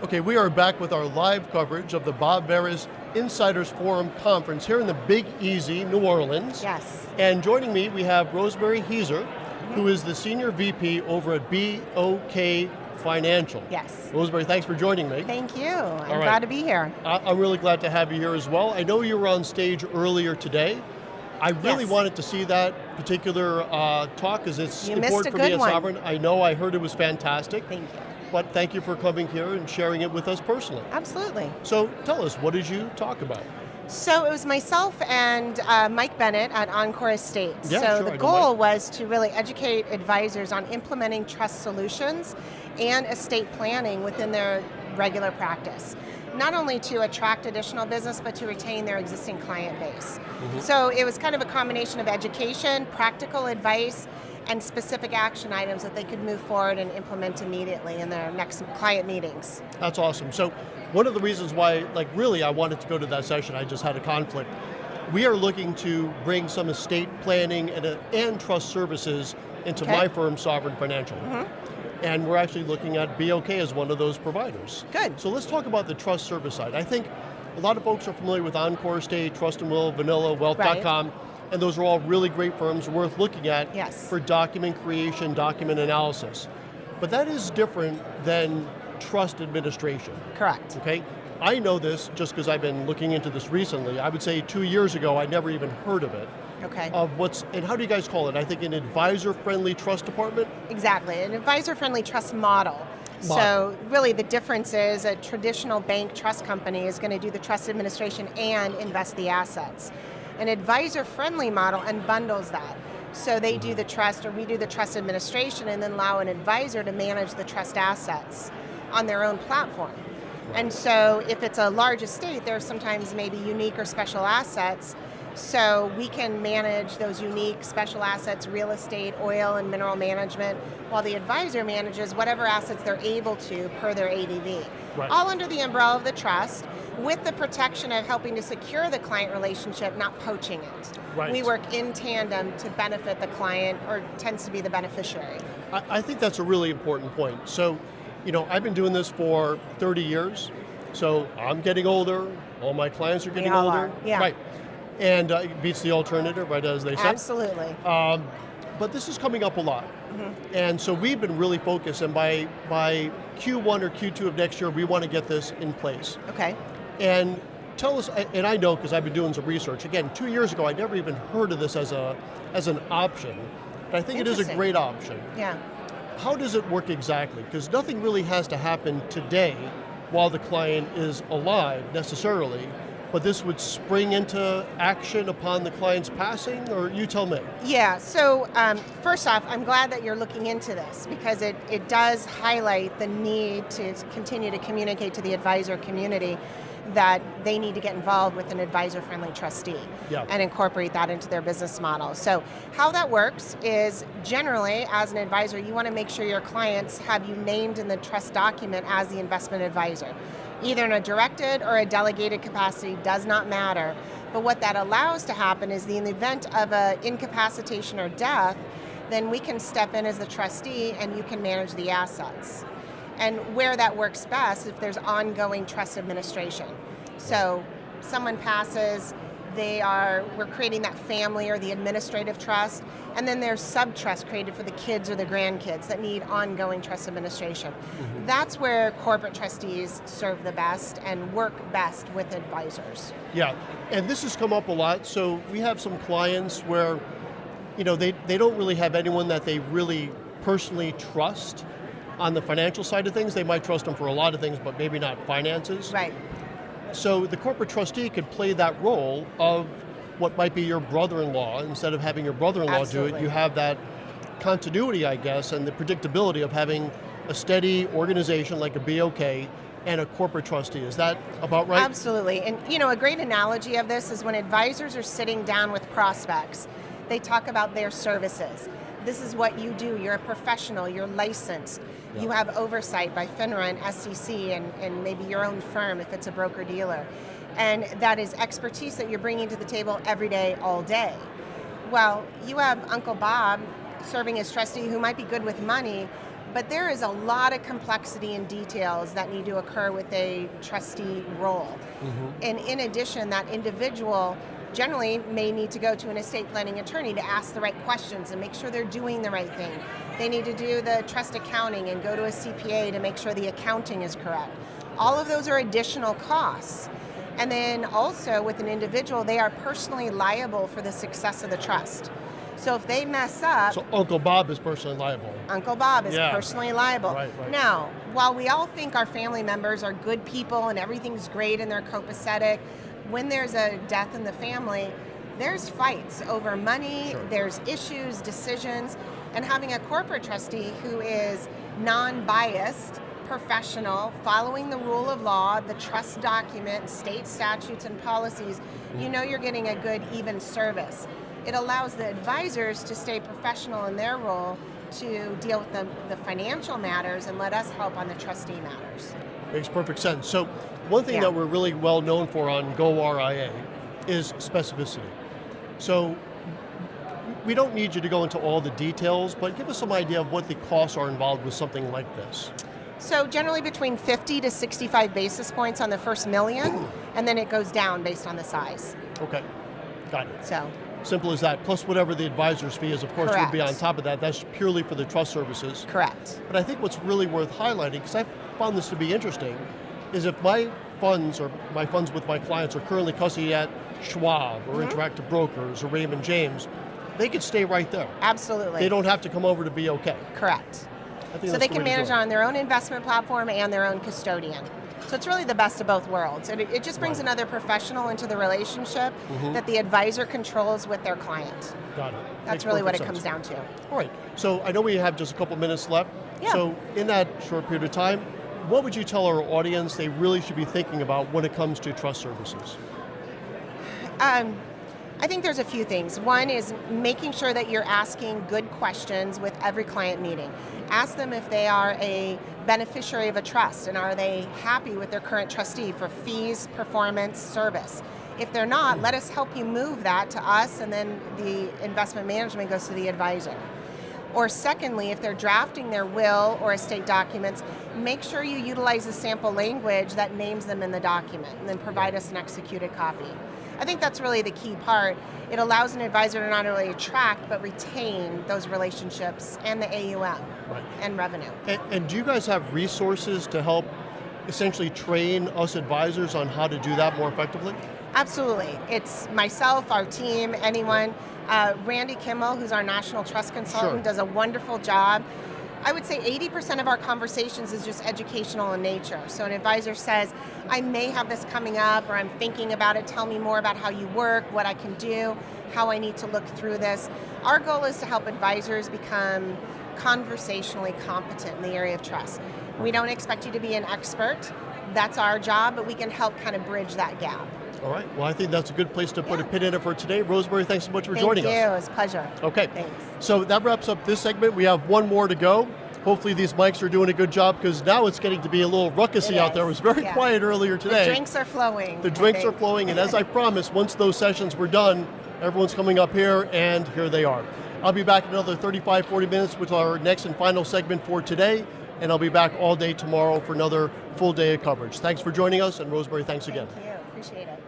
Okay, we are back with our live coverage of the Bob Veras Insiders Forum Conference here in the Big Easy, New Orleans. Yes. And joining me, we have Rosemary Hueser, who is the Senior VP over at BOK Financial. Yes. Rosemary, thanks for joining me. Thank you. I'm right. glad to be here. I'm really glad to have you here as well. I know you were on stage earlier today. I really Yes. wanted to see that particular talk because it's You missed important a for me good as one. Sovereign. I know, I heard it was fantastic. Thank you. But thank you for coming here and sharing it with us personally. Absolutely. So tell us, what did you talk about? So it was myself and Mike Bennett at Encore Estates. Yeah, so sure, I the know goal Mike. was to really educate advisors on implementing trust solutions and estate planning within their regular practice. Not only to attract additional business, but to retain their existing client base. So it was kind of a combination of education, practical advice, and specific action items that they could move forward and implement immediately in their next client meetings. That's awesome. So one of the reasons why, really, I wanted to go to that session, I just had a conflict. We are looking to bring some estate planning and trust services into Okay. my firm, Sovereign Financial. And we're actually looking at BOK as one of those providers. Good. So let's talk about the trust service side. I think a lot of folks are familiar with Encore Estate, Trust and Will, Vanilla, Wealth.com, and those are all really great firms worth looking at Yes. for document creation, document analysis. But that is different than trust administration, Correct. okay? I know this just because I've been looking into this recently. I would say 2 years ago, I never even heard of it. Okay. And how do you guys call it? I think an advisor-friendly trust department? Exactly, an advisor-friendly trust model. So really the difference is a traditional bank trust company is going to do the trust administration and invest the assets. An advisor-friendly model unbundles that. So they do the trust, or we do the trust administration, and then allow an advisor to manage the trust assets on their own platform. And so if it's a large estate, there are sometimes maybe unique or special assets. So we can manage those unique special assets, real estate, oil and mineral management, while the advisor manages whatever assets they're able to per their ADV. Right. All under the umbrella of the trust, with the protection of helping to secure the client relationship, not poaching it. Right. We work in tandem to benefit the client, or tends to be the beneficiary. I think that's a really important point. So, I've been doing this for 30 years, so I'm getting older, all my clients are getting all older. are, yeah. Right. And it beats the alternative, right, as they say. Absolutely. But this is coming up a lot. And so we've been really focused, and by Q1 or Q2 of next year, we want to get this in place. Okay. And tell us, and I know because I've been doing some research, again, 2 years ago, I never even heard of this as an option, but I think it is a Interesting. great option. Yeah. How does it work exactly? Because nothing really has to happen today while the client is alive necessarily, but this would spring into action upon the client's passing, or you tell me? Yeah, so first off, I'm glad that you're looking into this, because it does highlight the need to continue to communicate to the advisor community that they need to get involved with an advisor-friendly trustee and incorporate that into their business model. So how that works is, generally, as an advisor, you want to make sure your clients have you named in the trust document as the investment advisor. Either in a directed or a delegated capacity, does not matter. But what that allows to happen is, in the event of an incapacitation or death, then we can step in as the trustee and you can manage the assets. And where that works best, if there's ongoing trust administration. So someone passes, we're creating that family or the administrative trust, and then there's sub-trust created for the kids or the grandkids that need ongoing trust administration. That's where corporate trustees serve the best and work best with advisors. Yeah, and this has come up a lot. So we have some clients where, they don't really have anyone that they really personally trust on the financial side of things. They might trust them for a lot of things, but maybe not finances. Right. So the corporate trustee could play that role of what might be your brother-in-law. Instead of having your brother-in-law do it, Absolutely. you have that continuity, I guess, and the predictability of having a steady organization like a BOK and a corporate trustee. Is that about right? Absolutely. And a great analogy of this is when advisors are sitting down with prospects, they talk about their services. This is what you do. You're a professional, you're licensed. Yeah. You have oversight by FINRA and SEC and maybe your own firm if it's a broker-dealer. And that is expertise that you're bringing to the table every day, all day. Well, you have Uncle Bob serving as trustee who might be good with money, But there is a lot of complexity and details that need to occur with a trustee role. And in addition, that individual generally may need to go to an estate planning attorney to ask the right questions and make sure they're doing the right thing. They need to do the trust accounting and go to a CPA to make sure the accounting is correct. All of those are additional costs. And then also with an individual, they are personally liable for the success of the trust. So if they mess up... So Uncle Bob is personally liable. Uncle Bob is personally liable. Right. Now, while we all think our family members are good people and everything's great and they're copacetic, when there's a death in the family, there's fights over money, there's issues, decisions, and having a corporate trustee who is non-biased, professional, following the rule of law, the trust document, state statutes and policies, you know you're getting a good, even service. It allows the advisors to stay professional in their role to deal with the financial matters and let us help on the trustee matters. Makes perfect sense. So one thing that we're really well known for on goRIA is specificity. So we don't need you to go into all the details, but give us some idea of what the costs are involved with something like this. So generally between 50 to 65 basis points on the first million, and then it goes down based on the size. Okay, got it. So simple as that, plus whatever the advisor's fee is, of course, would be on top of that. That's purely for the trust services. Correct. But I think what's really worth highlighting, because I found this to be interesting, is if my funds or my funds with my clients are currently custody at Schwab or Interactive Brokers or Raymond James, they could stay right there. Absolutely. They don't have to come over to BOK. Correct. So they can manage on their own investment platform and their own custodian. So it's really the best of both worlds. And it just brings another professional into the relationship that the advisor controls with their client. Got it. That's really what it comes down to. All right. So I know we have just a couple minutes left. Yeah. So in that short period of time, what would you tell our audience they really should be thinking about when it comes to trust services? I think there's a few things. One is making sure that you're asking good questions with every client meeting. Ask them if they are a beneficiary of a trust and are they happy with their current trustee for fees, performance, service. If they're not, let us help you move that to us, and then the investment management goes to the advisor. Or secondly, if they're drafting their will or estate documents, make sure you utilize the sample language that names them in the document, and then provide us an executed copy. I think that's really the key part. It allows an advisor to not only attract, but retain those relationships and the AUM and revenue. And do you guys have resources to help essentially train us advisors on how to do that more effectively? Absolutely. It's myself, our team, anyone. Randy Kimmel, who's our national trust consultant, does a wonderful job. I would say 80% of our conversations is just educational in nature. So an advisor says, I may have this coming up, or I'm thinking about it, tell me more about how you work, what I can do, how I need to look through this. Our goal is to help advisors become conversationally competent in the area of trust. We don't expect you to be an expert. That's our job, but we can help kind of bridge that gap. All right, well, I think that's a good place to put a pin in it for today. Rosemary, thanks so much for joining us. Thank you, it was a pleasure. Okay, thanks. So that wraps up this segment. We have one more to go. Hopefully these mics are doing a good job, because now it's getting to be a little ruckusy out there. It was very quiet earlier today. The drinks are flowing. The drinks are flowing, and as I promised, once those sessions were done, everyone's coming up here, and here they are. I'll be back in another 35, 40 minutes with our next and final segment for today, and I'll be back all day tomorrow for another full day of coverage. Thanks for joining us, and Rosemary, thanks again. Thank you, appreciate it.